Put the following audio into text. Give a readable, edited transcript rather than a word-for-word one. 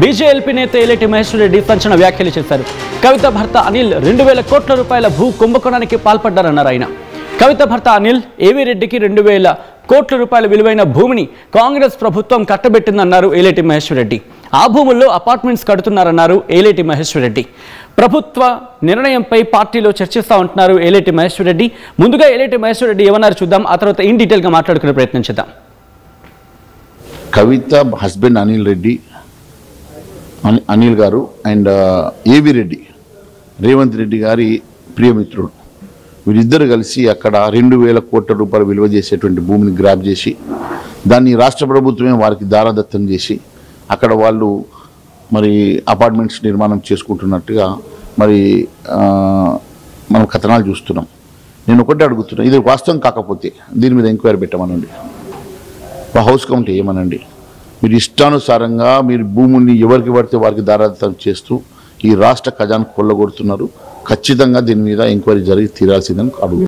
BJLP నేత ఏలేటి మహేశ్వర్ రెడ్డి సంచలన వ్యాఖ్యలు చేశారు. కవిత భర్త అనిల్ 2,000 కోట్ల రూపాయల భూ కుంభకోణానికి పాల్పడ్డారన్నారు ఆయన. కవిత భర్త అనిల్ ఏవీ రెడ్డికి 2,000 కోట్ల రూపాయల విలువైన భూమిని కాంగ్రెస్ ప్రభుత్వం కట్టబెట్టిందన్నారు ఏలేటి మహేశ్వర్ రెడ్డి. ఆ భూముల్లో అపార్ట్మెంట్స్ కడుతున్నారన్నారు ఏలేటి మహేశ్వర్ రెడ్డి. ప్రభుత్వ నిర్ణయంపై పార్టీలో చర్చిస్తూ ఉంటున్నారు ఏలేటి మహేశ్వర్ రెడ్డి. ముందుగా ఏలేటి మహేశ్వర్ రెడ్డి ఏమన్నారు చూద్దాం, ఆ తర్వాత ఇన్ డీటెయిల్గా మాట్లాడుకునే ప్రయత్నం చేద్దాం. కవిత హస్బెండ్ అనిల్ గారు అండ్ ఏవి రెడ్డి రేవంత్ రెడ్డి గారి ప్రియమిత్రుడు, వీరిద్దరు కలిసి అక్కడ 2,000 కోట్ల రూపాయలు విలువ చేసేటువంటి భూమిని గ్రాప్ చేసి దాన్ని రాష్ట్ర ప్రభుత్వమే వారికి దారాదత్తం చేసి అక్కడ వాళ్ళు మరి అపార్ట్మెంట్స్ నిర్మాణం చేసుకుంటున్నట్టుగా మరి మనం కథనాలు చూస్తున్నాం. నేను ఒకటే అడుగుతున్నా, ఇది వాస్తవం కాకపోతే దీని మీద ఎంక్వైరీ పెట్టమనండి, హౌస్ కమిటీ ఏమనండి. మీరు ఇష్టానుసారంగా మీరు భూముల్ని ఎవరికి పడితే వారికి దారాదత్తం చేస్తూ ఈ రాష్ట్ర ఖజానా కొల్లగొడుతున్నారు. ఖచ్చితంగా దీని మీద ఎంక్వైరీ జరిగి తీరాల్సిందని అడుగు.